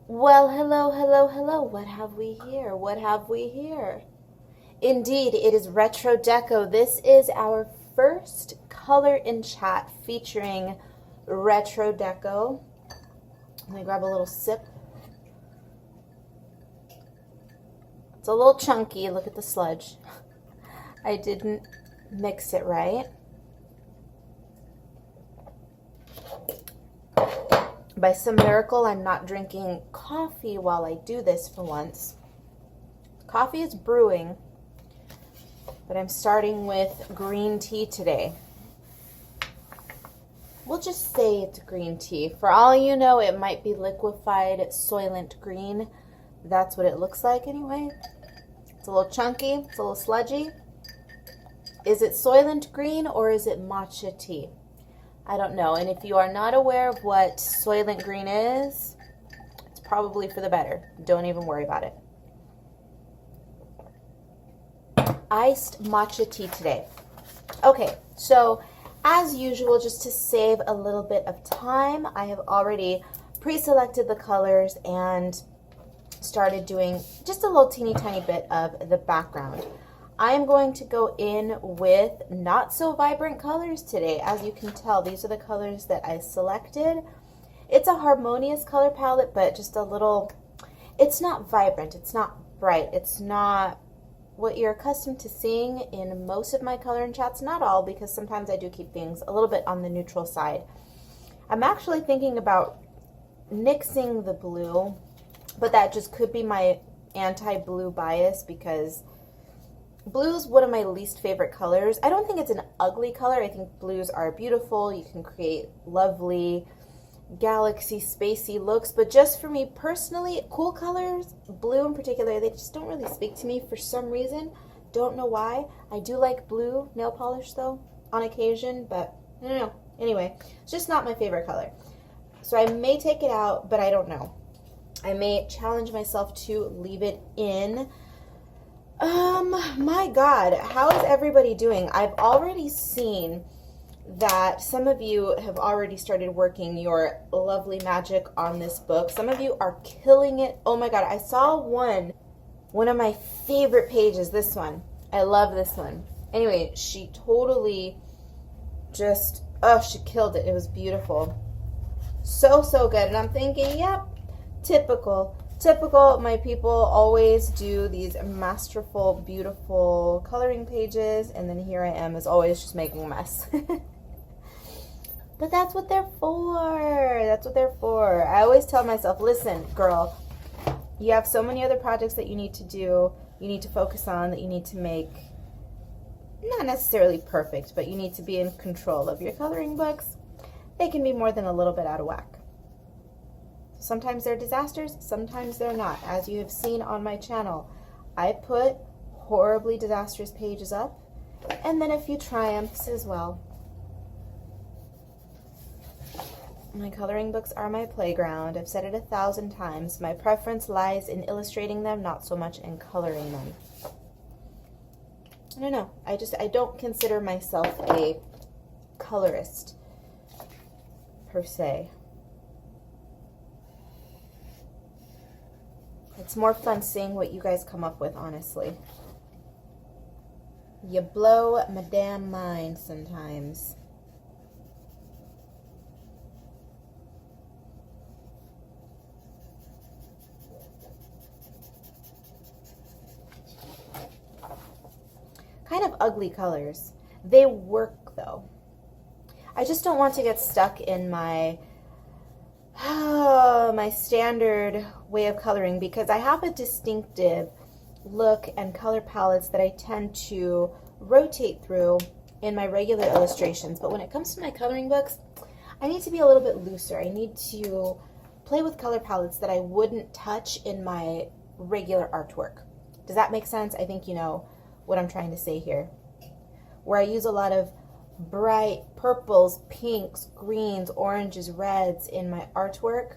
Well, hello, hello, hello. What have we here? What have we here? Indeed, it is Retro Deco. This is our first color in chat featuring Retro Deco. Let me grab a little sip. It's a little chunky. Look at the sludge. I didn't mix it right. By some miracle, I'm not drinking coffee while I do this for once. Coffee is brewing, but I'm starting with green tea today. We'll just say it's green tea. For all you know, it might be liquefied Soylent Green. That's what it looks like anyway. It's a little chunky, it's a little sludgy. Is it Soylent Green or is it matcha tea? I don't know. And if you are not aware of what Soylent Green is, it's probably for the better. Don't even worry about it. Iced matcha tea today. Okay, so as usual, just to save a little bit of time, I have already pre-selected the colors and started doing just a little teeny tiny bit of the background. I'm going to go in with not so vibrant colors today. As you can tell, these are the colors that I selected. It's a harmonious color palette, but just a little, it's not vibrant, it's not bright, it's not what you're accustomed to seeing in most of my color and chats. Not all, because sometimes I do keep things a little bit on the neutral side. I'm actually thinking about nixing the blue, but that just could be my anti-blue bias because blue is one of my least favorite colors. I don't think it's an ugly color. I think blues are beautiful. You can create lovely galaxy spacey looks, but just for me personally, cool colors, blue in particular, they just don't really speak to me for some reason. Don't know why. I do like blue nail polish though on occasion, but I don't know. Anyway, it's just not my favorite color. So I may take it out, but I don't know. I may challenge myself to leave it in. My God, how is everybody doing? I've already seen that some of you have already started working your lovely magic on this book. Some of you are killing it. Oh my God, I saw one of my favorite pages, this one. I love this one. Anyway, she totally just, oh, she killed it. It was beautiful. So, so good. And I'm thinking, yep, typical. Typical, my people always do these masterful, beautiful coloring pages, and then here I am, as always, just making a mess. But that's what they're for. That's what they're for. I always tell myself, listen, girl, you have so many other projects that you need to do, you need to focus on, that you need to make, not necessarily perfect, but you need to be in control of your coloring books. They can be more than a little bit out of whack. Sometimes they're disasters, sometimes they're not. As you have seen on my channel, I put horribly disastrous pages up, and then a few triumphs as well. My coloring books are my playground. I've said it 1,000 times. My preference lies in illustrating them, not so much in coloring them. I don't know. I don't consider myself a colorist, per se. It's more fun seeing what you guys come up with, honestly. You blow my damn mind sometimes. Kind of ugly colors. They work though. I just don't want to get stuck in my my standard way of coloring, because I have a distinctive look and color palettes that I tend to rotate through in my regular illustrations. But when it comes to my coloring books, I need to be a little bit looser. I need to play with color palettes that I wouldn't touch in my regular artwork. Does that make sense? I think you know what I'm trying to say here. Where I use a lot of bright purples, pinks, greens, oranges, reds in my artwork,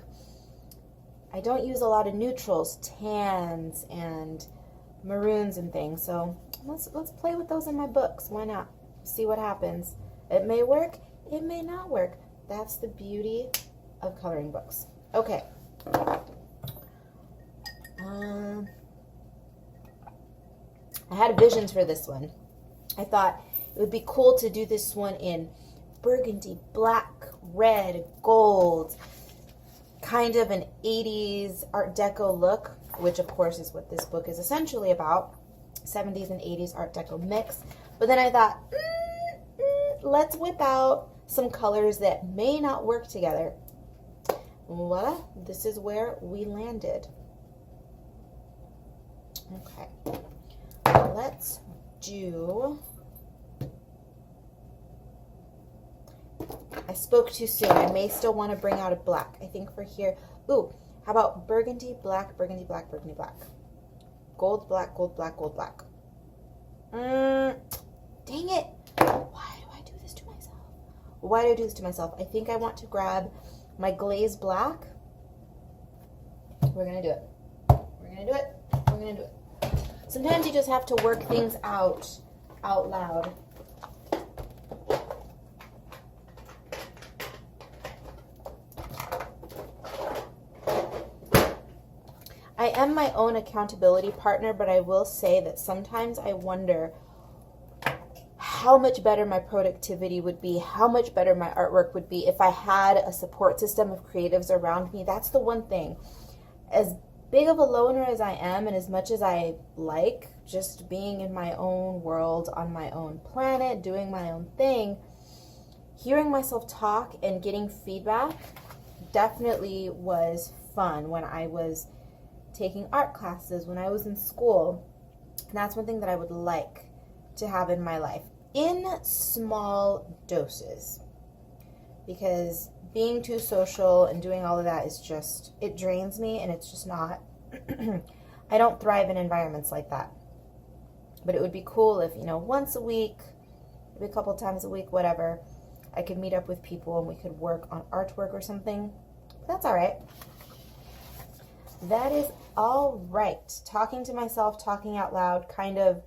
I don't use a lot of neutrals, tans, and maroons and things. So let's play with those in my books. Why not? See what happens. It may work, it may not work. That's the beauty of coloring books. Okay. had visions for this one. I thought it would be cool to do this one in burgundy, black, red, gold, kind of an 80s Art Deco look, which of course is what this book is essentially about, 70s and 80s Art Deco mix. But then I thought, let's whip out some colors that may not work together. Voila, this is where we landed. Okay, let's do, I spoke too soon. I may still want to bring out a black. I think for here, ooh, how about burgundy, black, burgundy, black, burgundy, black. Gold, black, gold, black, gold, black. Dang it. Why do I do this to myself? Why do I do this to myself? I think I want to grab my glazed black. We're going to do it. We're going to do it. We're going to do it. Sometimes you just have to work things out loud. I am my own accountability partner, but I will say that sometimes I wonder how much better my productivity would be, how much better my artwork would be if I had a support system of creatives around me. That's the one thing. As big of a loner as I am, and as much as I like just being in my own world, on my own planet, doing my own thing, hearing myself talk and getting feedback definitely was fun when I was taking art classes, when I was in school. And that's one thing that I would like to have in my life, in small doses, because being too social and doing all of that is just, it drains me, and it's just not, I don't thrive in environments like that. But it would be cool if, once a week, maybe a couple times a week, whatever, I could meet up with people and we could work on artwork or something. But that's all right. That is all right. Talking to myself, talking out loud, kind of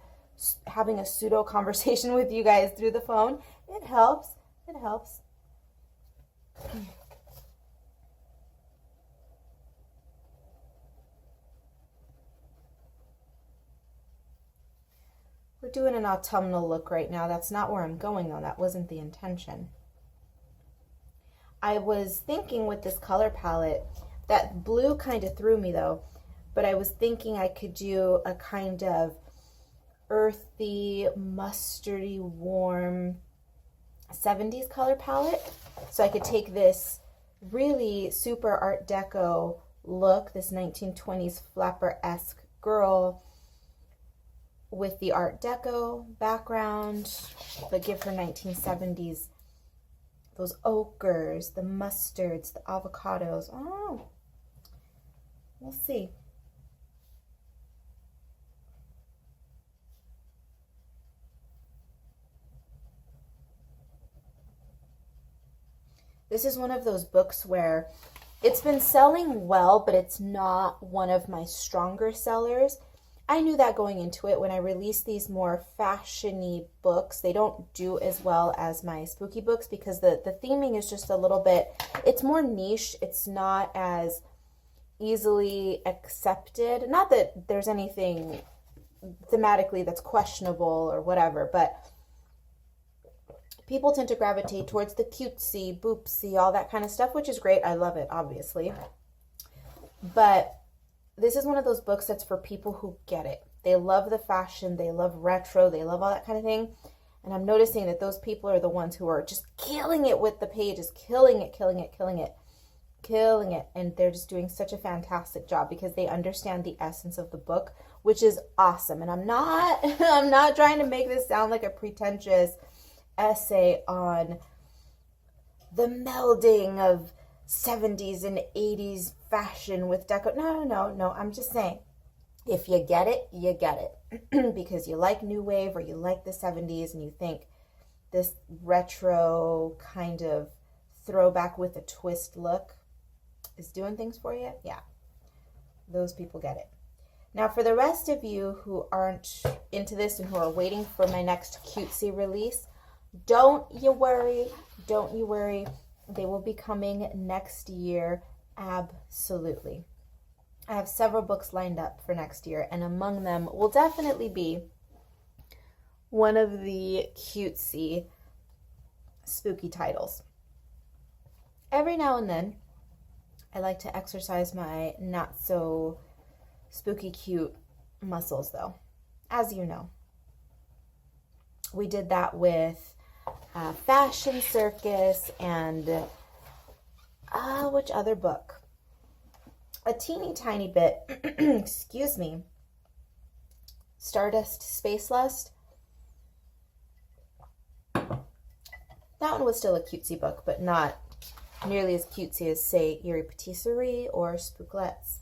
having a pseudo conversation with you guys through the phone. It helps. It helps. We're doing an autumnal look right now. That's not where I'm going though. That wasn't the intention. I was thinking with this color palette, that blue kind of threw me though, but I was thinking I could do a kind of earthy, mustardy, warm 70s color palette. So I could take this really super Art Deco look, this 1920s flapper-esque girl with the Art Deco background, but give her 1970s, those ochres, the mustards, the avocados. Oh, we'll see. This is one of those books where it's been selling well, but it's not one of my stronger sellers. I knew that going into it. When I release these more fashion-y books, they don't do as well as my spooky books because the theming is just a little bit, it's more niche. It's not as easily accepted. Not that there's anything thematically that's questionable or whatever, but people tend to gravitate towards the cutesy, boopsy, all that kind of stuff, which is great. I love it, obviously. But this is one of those books that's for people who get it. They love the fashion, they love retro, they love all that kind of thing. And I'm noticing that those people are the ones who are just killing it with the pages, killing it. And they're just doing such a fantastic job because they understand the essence of the book, which is awesome. And I'm not trying to make this sound like a pretentious essay on the melding of 70s and 80s fashion with deco. No. I'm just saying, if you get it, you get it. Because you like new wave or you like the 70s and you think this retro kind of throwback with a twist look is doing things for you, yeah, those people get it. Now, for the rest of you who aren't into this and who are waiting for my next cutesy release, don't you worry. They will be coming next year, absolutely. I have several books lined up for next year, and among them will definitely be one of the cutesy spooky titles. Every now and then, I like to exercise my not so spooky cute muscles though, as you know. We did that with Fashion Circus and which other book? A teeny tiny bit, excuse me, Stardust Space Lust. That one was still a cutesy book, but not nearly as cutesy as, say, Eerie Patisserie or Spooklets.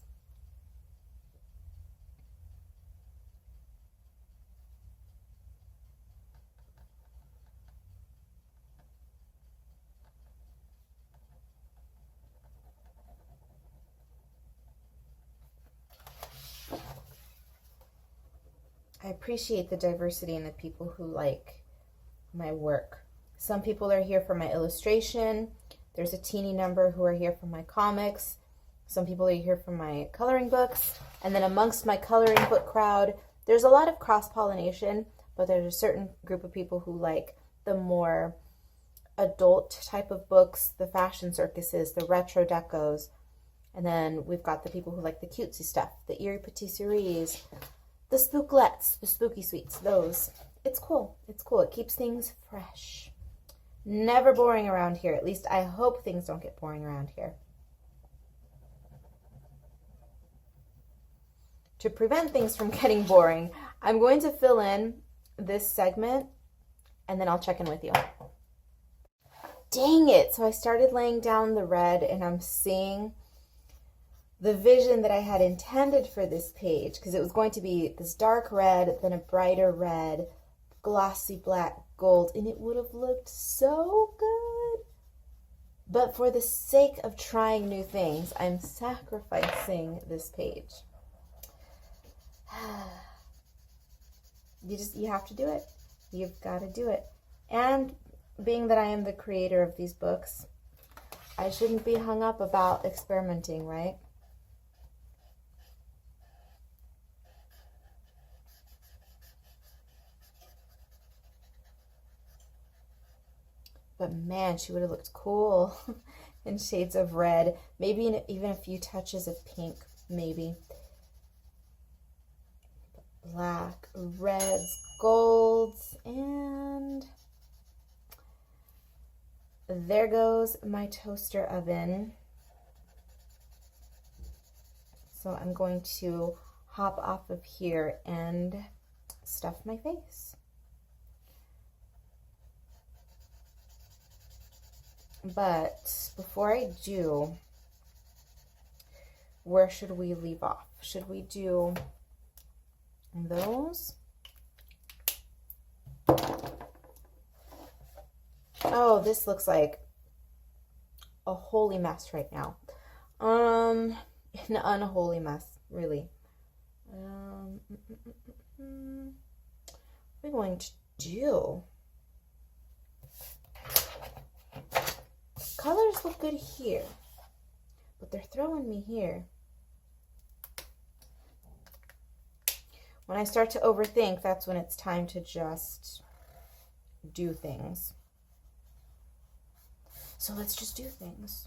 I appreciate the diversity in the people who like my work. Some people are here for my illustration. There's a teeny number who are here for my comics. Some people are here for my coloring books. And then amongst my coloring book crowd, there's a lot of cross-pollination, but there's a certain group of people who like the more adult type of books, the fashion circuses, the retro decos. And then we've got the people who like the cutesy stuff, the Eerie Patisseries, the Spooklets, the spooky sweets, those. It's cool. It's cool. It keeps things fresh. Never boring around here. At least I hope things don't get boring around here. To prevent things from getting boring, I'm going to fill in this segment and then I'll check in with you. Dang it. So I started laying down the red and I'm seeing the vision that I had intended for this page, because it was going to be this dark red, then a brighter red, glossy black gold, and it would have looked so good. But for the sake of trying new things, I'm sacrificing this page. You have to do it. You've got to do it. And being that I am the creator of these books, I shouldn't be hung up about experimenting, right? But man, she would have looked cool in shades of red. Maybe even a few touches of pink, maybe. Black, reds, golds, and there goes my toaster oven. So I'm going to hop off of here and stuff my face. But before I do, where should we leave off? Should we do those? Oh, this looks like a holy mess right now. An unholy mess, really. What are we going to do? Colors look good here, but they're throwing me here. When I start to overthink, that's when it's time to just do things. So let's just do things.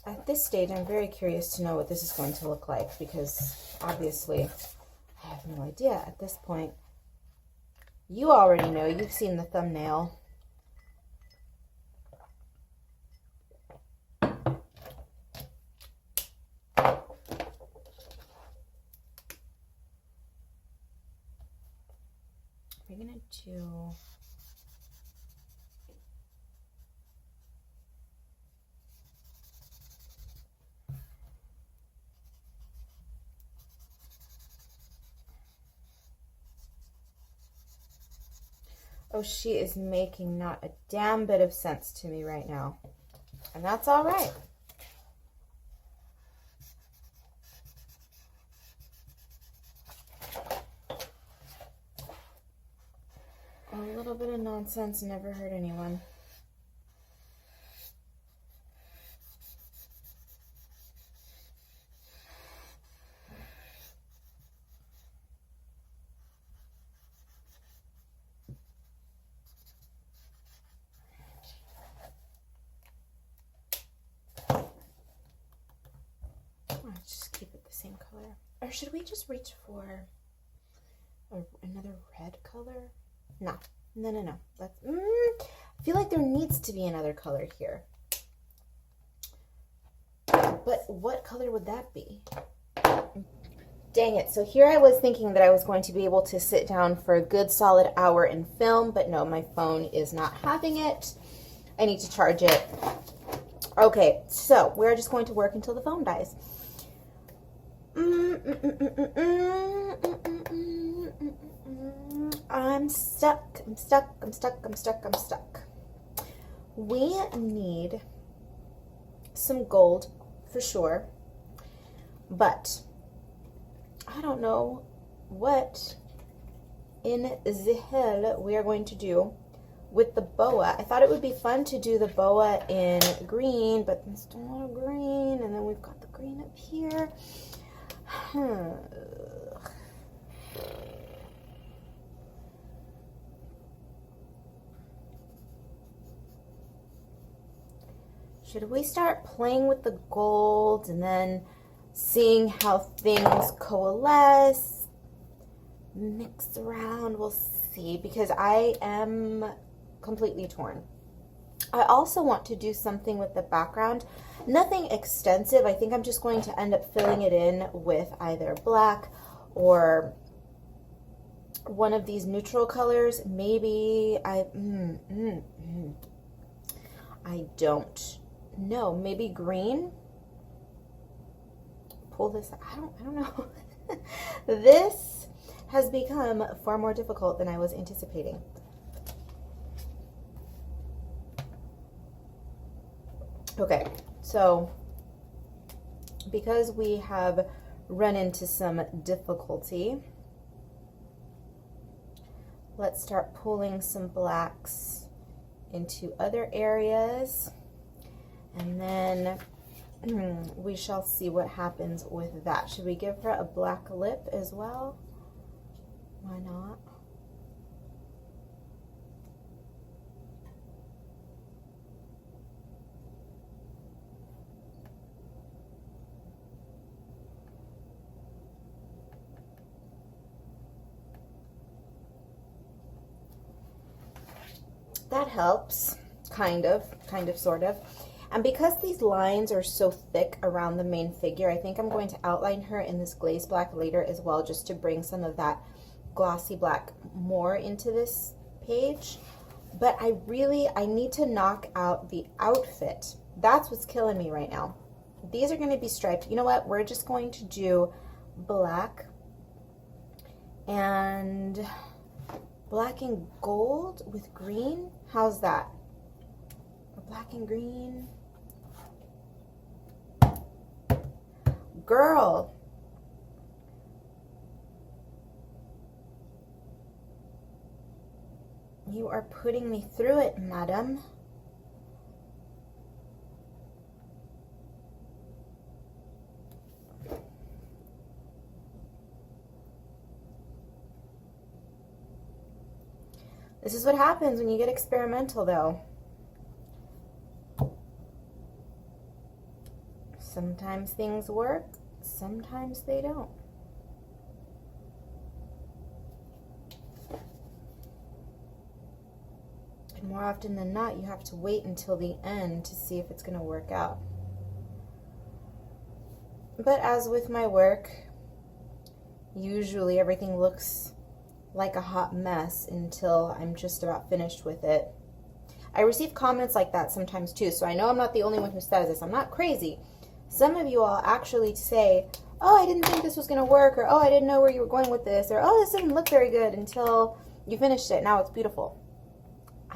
At this stage, I'm very curious to know what this is going to look like because obviously I have no idea at this point. You already know, you've seen the thumbnail. We're gonna do Oh, she is making not a damn bit of sense to me right now. And that's all right. A little bit of nonsense never hurt anyone. Just keep it the same color. Or should we just reach for another red color? No. Let's, I feel like there needs to be another color here. But what color would that be? Dang it. So here I was thinking that I was going to be able to sit down for a good solid hour and film, but no, my phone is not having it. I need to charge it. Okay, so we're just going to work until the phone dies. I'm stuck. We need some gold for sure, but I don't know what in the hell we are going to do with the boa. I thought it would be fun to do the boa in green, but there's still a lot of green, and then we've got the green up here. Should we start playing with the gold and then seeing how things coalesce, mix around? We'll see, because I am completely torn. I also want to do something with the background. Nothing extensive. I think I'm just going to end up filling it in with either black or one of these neutral colors. Maybe I don't know. Maybe green. Pull this. I don't know. This has become far more difficult than I was anticipating. Okay, so because we have run into some difficulty, let's start pulling some blacks into other areas, and then we shall see what happens with that. Should we give her a black lip as well? Why not? That helps, kind of, sort of. And because these lines are so thick around the main figure, I think I'm going to outline her in this glazed black later as well, just to bring some of that glossy black more into this page. But I need to knock out the outfit. That's what's killing me right now. These are going to be striped. You know what? We're just going to do black and gold with green. How's that? Black and green. Girl. You are putting me through it, madam. This is what happens when you get experimental, though. Sometimes things work, sometimes they don't. And more often than not, you have to wait until the end to see if it's going to work out. But as with my work, usually everything looks like a hot mess until I'm just about finished with it. I receive comments like that sometimes too, so I know I'm not the only one who says this. I'm not crazy. Some of you all actually say, oh, I didn't think this was going to work, or oh, I didn't know where you were going with this, or oh, this didn't look very good until you finished it. Now it's beautiful.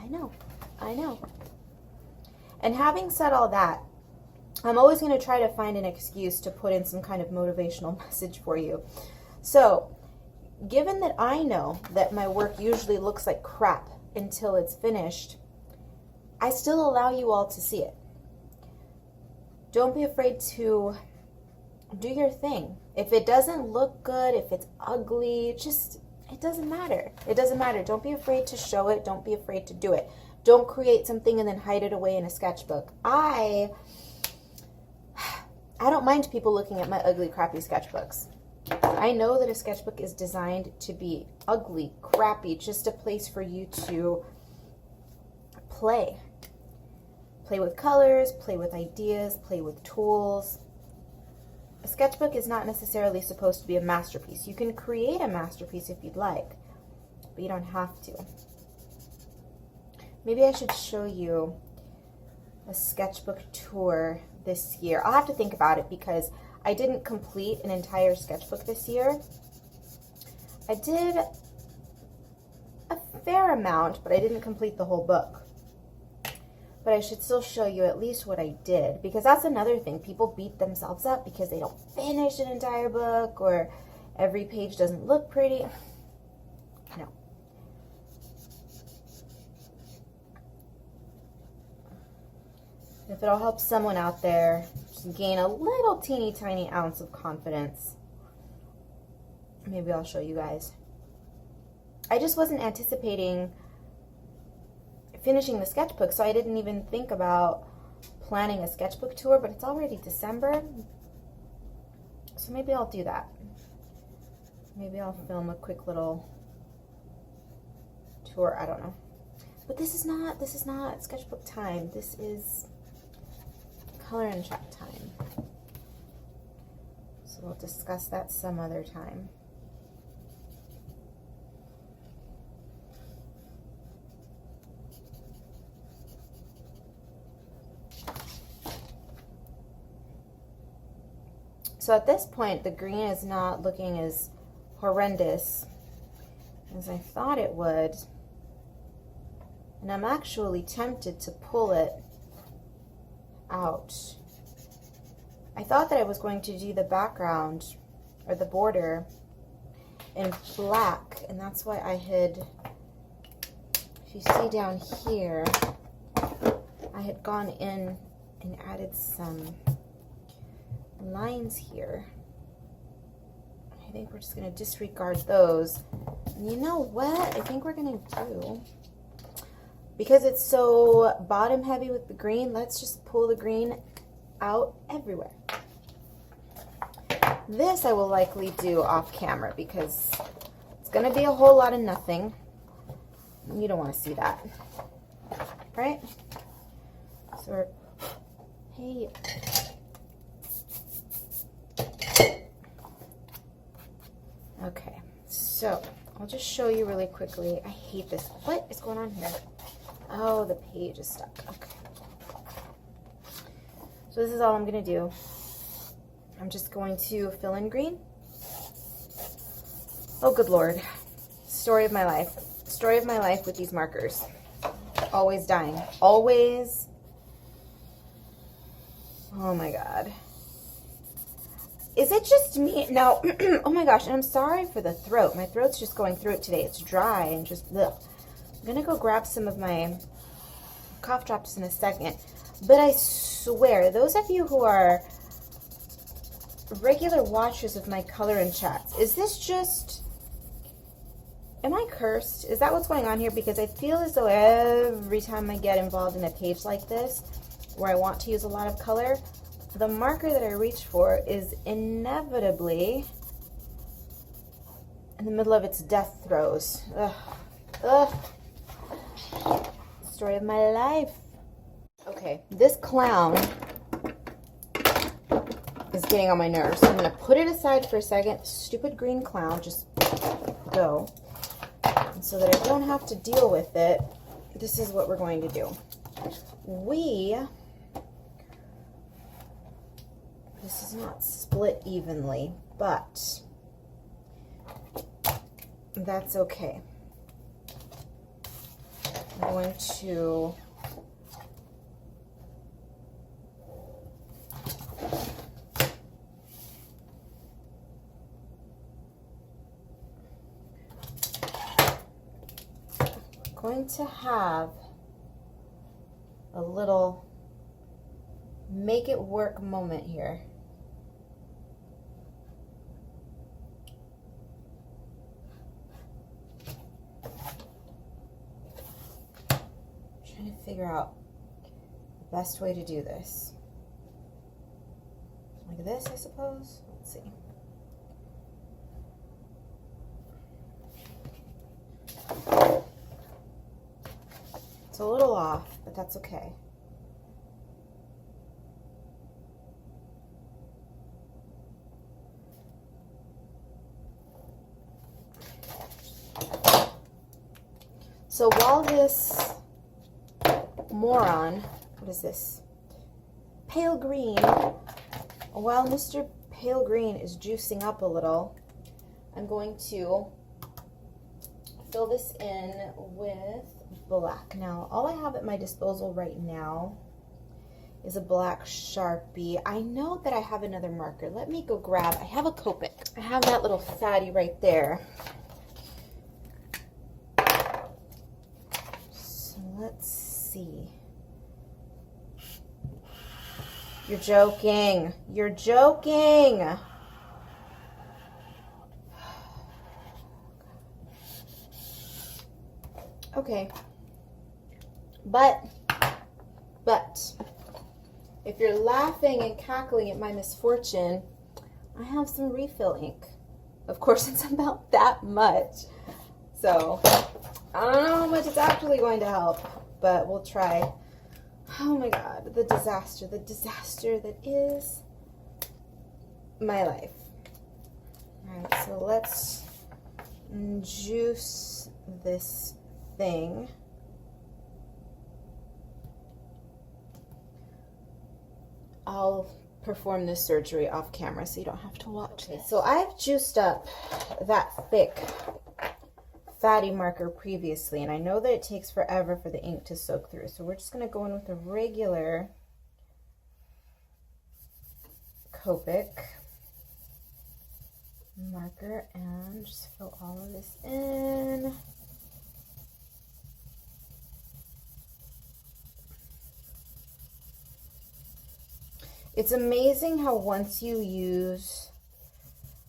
I know, I know. And having said all that, I'm always going to try to find an excuse to put in some kind of motivational message for you. So, given that I know that my work usually looks like crap until it's finished, I still allow you all to see it. Don't be afraid to do your thing. If it doesn't look good, if it's ugly, it doesn't matter. It doesn't matter. Don't be afraid to show it. Don't be afraid to do it. Don't create something and then hide it away in a sketchbook. I don't mind people looking at my ugly, crappy sketchbooks. I know that a sketchbook is designed to be ugly, crappy, just a place for you to play. Play with colors, play with ideas, play with tools. A sketchbook is not necessarily supposed to be a masterpiece. You can create a masterpiece if you'd like, but you don't have to. Maybe I should show you a sketchbook tour this year. I'll have to think about it because I didn't complete an entire sketchbook this year. I did a fair amount, but I didn't complete the whole book. But I should still show you at least what I did, because that's another thing. People beat themselves up because they don't finish an entire book or every page doesn't look pretty. No. If it'll help someone out there just gain a little teeny tiny ounce of confidence, maybe I'll show you guys. I just wasn't anticipating finishing the sketchbook, so I didn't even think about planning a sketchbook tour, but it's already December, so maybe I'll do that. Maybe I'll film a quick little tour, I don't know. But this is not sketchbook time. This is color and chat time. So we'll discuss that some other time. So at this point, the green is not looking as horrendous as I thought it would. And I'm actually tempted to pull it out. I thought that I was going to do the background or the border in black, and that's why I had, if you see down here, I had gone in and added some lines here. I think we're just going to disregard those. And you know what I think we're going to do? Because it's so bottom heavy with the green, let's just pull the green out everywhere. This I will likely do off camera because it's going to be a whole lot of nothing. You don't want to see that, right? So we're, hey. Okay, so I'll just show you really quickly. I hate this. What is going on here? Oh, the page is stuck. Okay. So this is all I'm going to do. I'm just going to fill in green. Oh, good Lord. Story of my life. Story of my life with these markers. Always dying. Always. Oh my God. Is it just me? No. Oh my gosh. And I'm sorry for the throat. My throat's just going through it today. It's dry and just, ugh. I'm going to go grab some of my cough drops in a second. But I swear, those of you who are regular watchers of my color and chats, is this just, am I cursed? Is that what's going on here? Because I feel as though every time I get involved in a page like this, where I want to use a lot of color, the marker that I reach for is inevitably in the middle of its death throes. Ugh. Ugh. Story of my life. Okay, this clown is getting on my nerves. So I'm going to put it aside for a second. Stupid green clown, just go. And so that I don't have to deal with it, this is what we're going to do. This is not split evenly, but that's okay. going to have a little make it work moment here. Trying to figure out the best way to do this. Like this, I suppose. Let's see. It's a little off, but that's okay. So while this moron, what is this? Pale green, while Mr. Pale Green is juicing up a little, I'm going to fill this in with black. Now, all I have at my disposal right now is a black Sharpie. I know that I have another marker. Let me go grab, I have a Copic. I have that little fatty right there. So let's see. You're joking. You're joking. Okay. But, if you're laughing and cackling at my misfortune, I have some refill ink. Of course, it's about that much. So, I don't know how much it's actually going to help, but we'll try. Oh my God, the disaster that is my life. All right, so let's juice this thing. I'll perform this surgery off camera so you don't have to watch it. So I've juiced up that thick fatty marker previously, and I know that it takes forever for the ink to soak through, so we're just going to go in with a regular Copic marker and just fill all of this in. It's amazing how once you use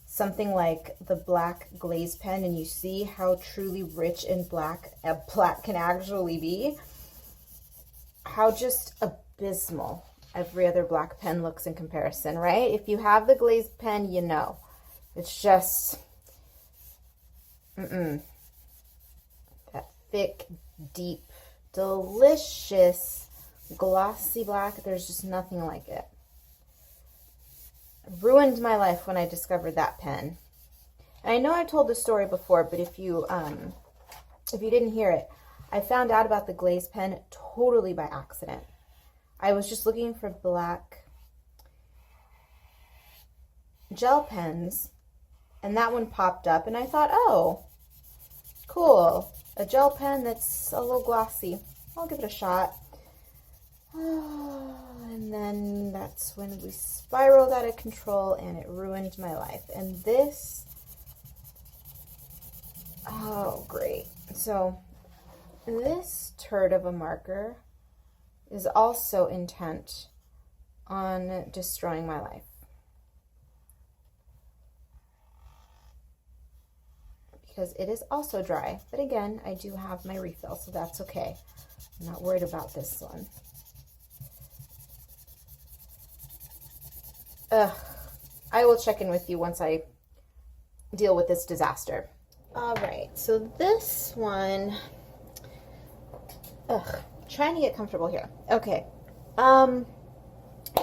something like the black glaze pen and you see how truly rich and black a black can actually be, how just abysmal every other black pen looks in comparison, right? If you have the glaze pen, you know. It's just, that thick, deep, delicious, glossy black. There's just nothing like it. Ruined my life when I discovered that pen. And I know I told the story before, but if you didn't hear it, I found out about the glaze pen totally by accident. I was just looking for black gel pens, and that one popped up, and I thought, oh, cool, a gel pen that's a little glossy. I'll give it a shot. And then that's when we spiraled out of control and it ruined my life. And this, oh great. So this turd of a marker is also intent on destroying my life. Because it is also dry. But again, I do have my refill, so that's okay. I'm not worried about this one. I will check in with you once I deal with this disaster. All right, so this one, trying to get comfortable here. Okay,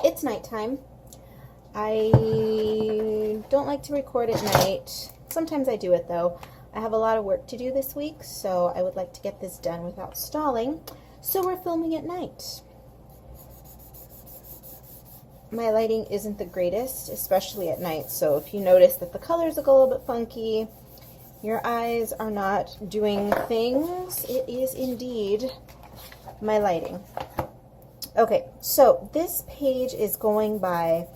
it's nighttime. I don't like to record at night. Sometimes I do it though. I have a lot of work to do this week, so I would like to get this done without stalling. So we're filming at night. My lighting isn't the greatest, especially at night, so if you notice that the colors look a little bit funky, Your eyes are not doing things. It is indeed my lighting. Okay, so this page is going by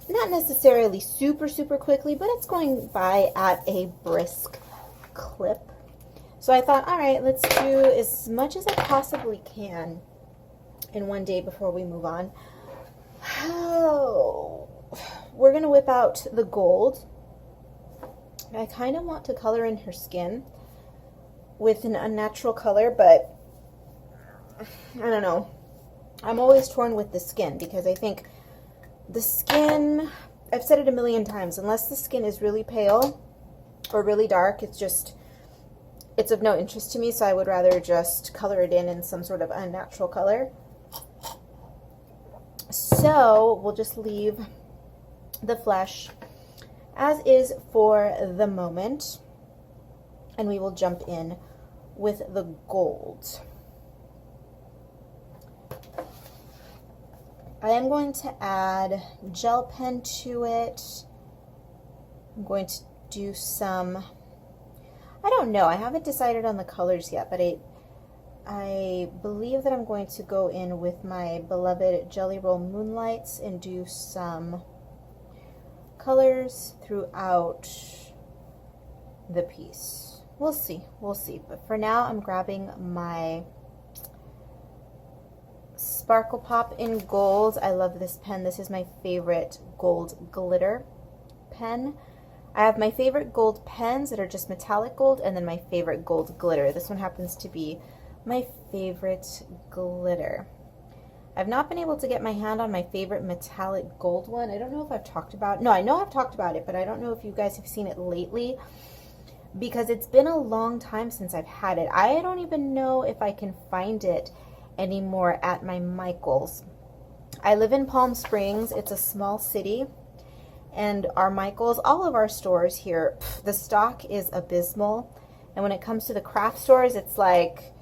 not necessarily super quickly, but it's going by at a brisk clip. So I thought, all right, let's do as much as I possibly can in one day before we move on. Oh, we're gonna whip out the gold. I kind of want to color in her skin with an unnatural color, but I don't know. I'm always torn with the skin because I think the skin, I've said it a million times, unless the skin is really pale or really dark, it's of no interest to me, so I would rather just color it in some sort of unnatural color. So we'll just leave the flesh as is for the moment, and we will jump in with the gold. I am going to add gel pen to it. I'm going to do some, I don't know, I haven't decided on the colors yet, but I believe that I'm going to go in with my beloved Jelly Roll Moonlights and do some colors throughout the piece. We'll see, but for now I'm grabbing my Sparkle Pop in gold. I love this pen. This is my favorite gold glitter pen. I have my favorite gold pens that are just metallic gold, and then my favorite gold glitter. This one happens to be my favorite glitter. I've not been able to get my hand on my favorite metallic gold one. I don't know if I've talked about it. No, I know I've talked about it, but I don't know if you guys have seen it lately because it's been a long time since I've had it. I don't even know if I can find it anymore at my Michael's. I live in Palm Springs. It's a small city, and our Michael's, all of our stores here, the stock is abysmal. And when it comes to the craft stores, it's like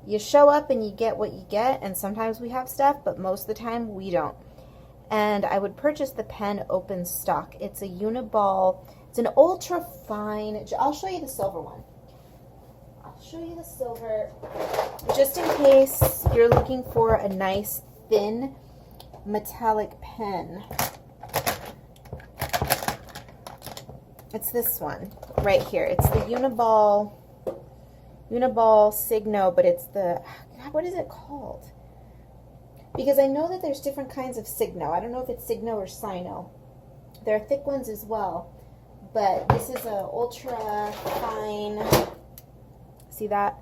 you show up and you get what you get, and sometimes we have stuff, but most of the time we don't. And I would purchase the pen open stock. It's a uniball. It's an ultra fine. I'll show you the silver one. I'll show you the silver just in case you're looking for a nice thin metallic pen. It's this one right here. It's the Uniball Signo, but it's the, what is it called? Because I know that there's different kinds of Signo. I don't know if it's Signo or Sino. There are thick ones as well, but this is a ultra fine. See that?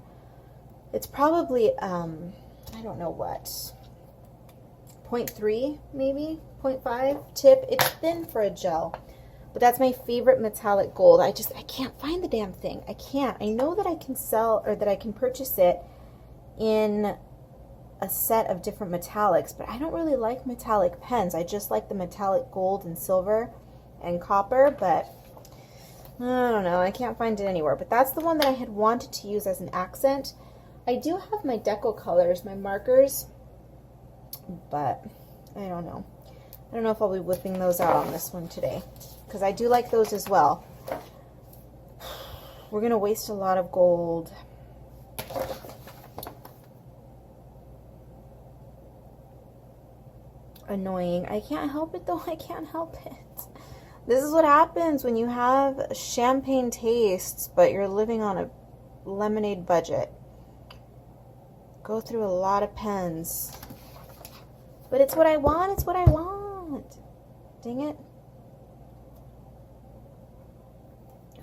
It's probably, I don't know what, 0.3 maybe, 0.5 tip. It's thin for a gel. But that's my favorite metallic gold. I can't find the damn thing. I can't. I know that I can sell, or that I can purchase it in a set of different metallics, but I don't really like metallic pens. I just like the metallic gold and silver and copper, but I don't know. I can't find it anywhere. But that's the one that I had wanted to use as an accent. I do have my Deco colors, my markers, but I don't know. I don't know if I'll be whipping those out on this one today, because I do like those as well. We're going to waste a lot of gold. Annoying. I can't help it though. I can't help it. This is what happens when you have champagne tastes, but you're living on a lemonade budget. Go through a lot of pens. But it's what I want. It's what I want. Dang it.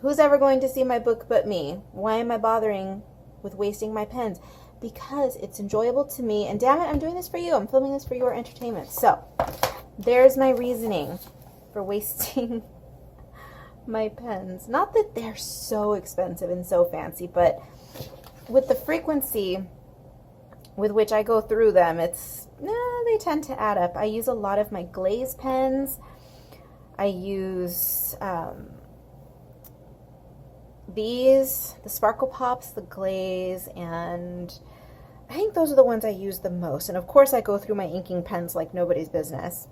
Who's ever going to see my book but me? Why am I bothering with wasting my pens? Because it's enjoyable to me, and damn it, I'm doing this for you. I'm filming this for your entertainment. So, there's my reasoning for wasting my pens. Not that they're so expensive and so fancy, but with the frequency with which I go through them, they tend to add up. I use a lot of my glaze pens. I use these, the Sparkle Pops, the glaze, and I think those are the ones I use the most. And of course I go through my inking pens like nobody's business.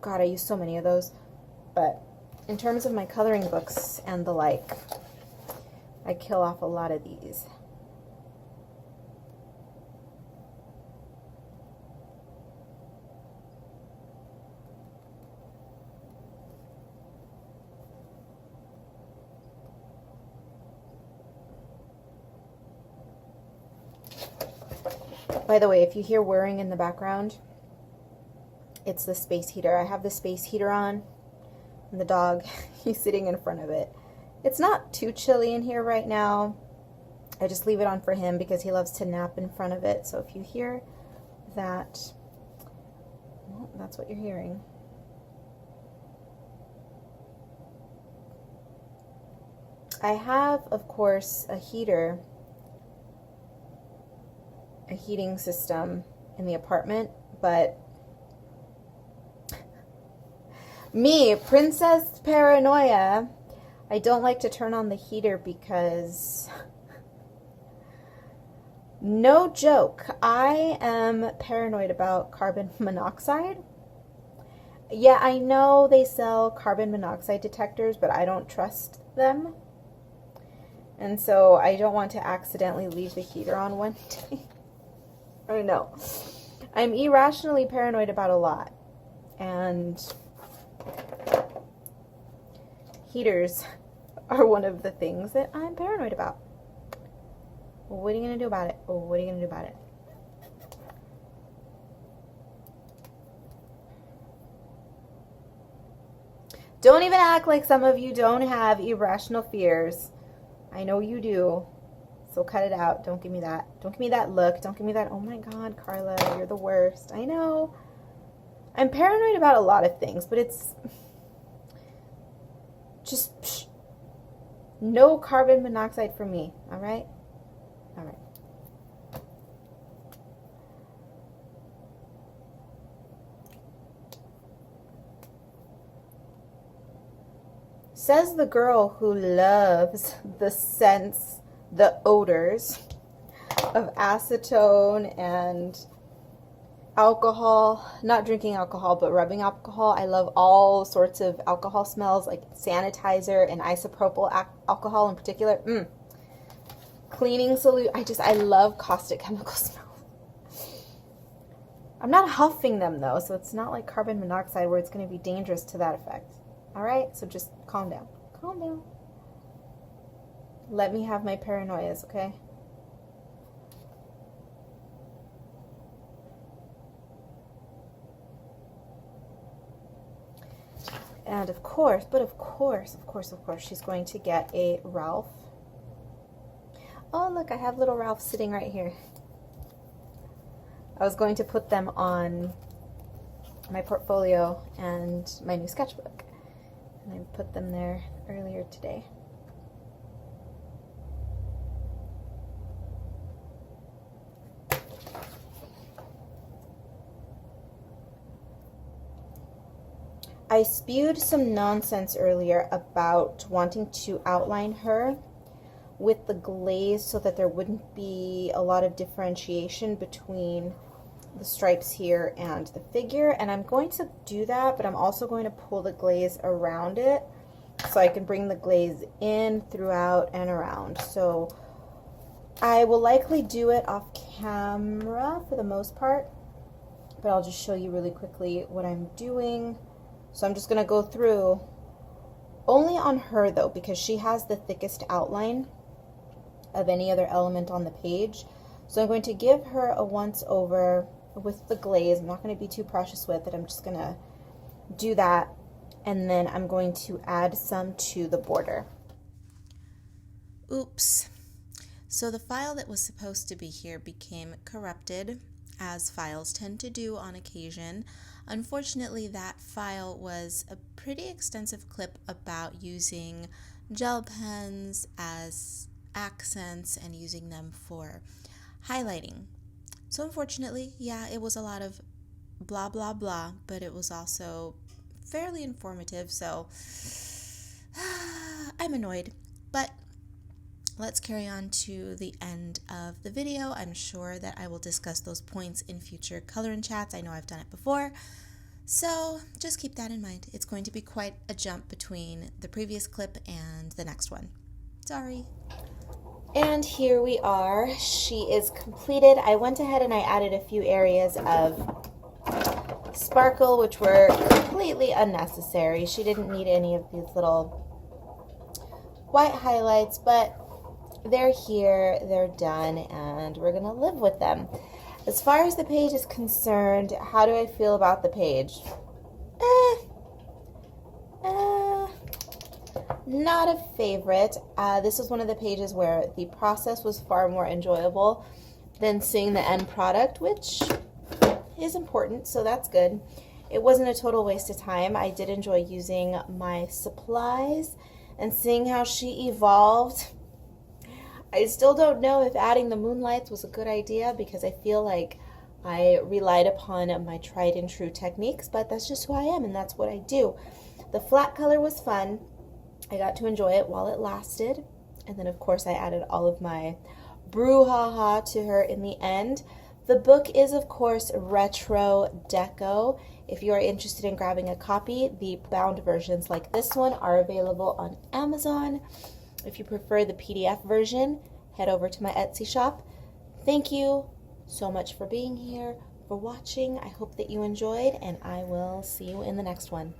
God, I use so many of those. But in terms of my coloring books and the like, I kill off a lot of these. By the way, if you hear whirring in the background, it's the space heater. I have the space heater on, and the dog, he's sitting in front of it. It's not too chilly in here right now. I just leave it on for him because he loves to nap in front of it. So if you hear that, well, that's what you're hearing. I have, of course, a heater, a heating system in the apartment, but me, Princess Paranoia, I don't like to turn on the heater because, no joke, I am paranoid about carbon monoxide. Yeah, I know they sell carbon monoxide detectors, but I don't trust them. And so I don't want to accidentally leave the heater on one day. I know. I'm irrationally paranoid about a lot. And heaters are one of the things that I'm paranoid about. What are you going to do about it? What are you going to do about it? Don't even act like some of you don't have irrational fears. I know you do. So cut it out. Don't give me that. Don't give me that look. Don't give me that, oh my God, Karla, you're the worst. I know. I'm paranoid about a lot of things, but it's just no carbon monoxide for me. All right? All right. Says the girl who loves the scents, the odors of acetone and alcohol. Not drinking alcohol, but rubbing alcohol. I love all sorts of alcohol smells, like sanitizer and isopropyl alcohol in particular. Cleaning solution. I love caustic chemical smells. I'm not huffing them though, so it's not like carbon monoxide where it's going to be dangerous to that effect. All right, so just calm down. Calm down. Let me have my paranoias, okay? And of course, she's going to get a Ralph. Oh, look, I have little Ralph sitting right here. I was going to put them on my portfolio and my new sketchbook. And I put them there earlier today. I spewed some nonsense earlier about wanting to outline her with the glaze so that there wouldn't be a lot of differentiation between the stripes here and the figure, and I'm going to do that, but I'm also going to pull the glaze around it so I can bring the glaze in, throughout, and around. So I will likely do it off camera for the most part, but I'll just show you really quickly what I'm doing. So I'm just going to go through only on her though, because she has the thickest outline of any other element on the page. So I'm going to give her a once over with the glaze. I'm not going to be too precious with it. I'm just going to do that, and then I'm going to add some to the border. Oops. So the file that was supposed to be here became corrupted, as files tend to do on occasion. Unfortunately, that file was a pretty extensive clip about using gel pens as accents and using them for highlighting. So unfortunately, yeah, it was a lot of blah blah blah, but it was also fairly informative, so I'm annoyed. But let's carry on to the end of the video. I'm sure that I will discuss those points in future color and chats. I know I've done it before. So just keep that in mind. It's going to be quite a jump between the previous clip and the next one. Sorry. And here we are. She is completed. I went ahead and I added a few areas of sparkle, which were completely unnecessary. She didn't need any of these little white highlights, but they're here, they're done, and we're gonna live with them. As far as the page is concerned, how do I feel about the page? Not a favorite. This is one of the pages where the process was far more enjoyable than seeing the end product, which is important, so that's good. It wasn't a total waste of time. I did enjoy using my supplies and seeing how she evolved. I still don't know if adding the moonlights was a good idea because I feel like I relied upon my tried and true techniques, but that's just who I am and that's what I do. The flat color was fun. I got to enjoy it while it lasted. And then of course I added all of my brouhaha to her in the end. The book is of course retro deco. If you are interested in grabbing a copy, the bound versions like this one are available on Amazon. If you prefer the PDF version, head over to my Etsy shop. Thank you so much for being here, for watching. I hope that you enjoyed, and I will see you in the next one.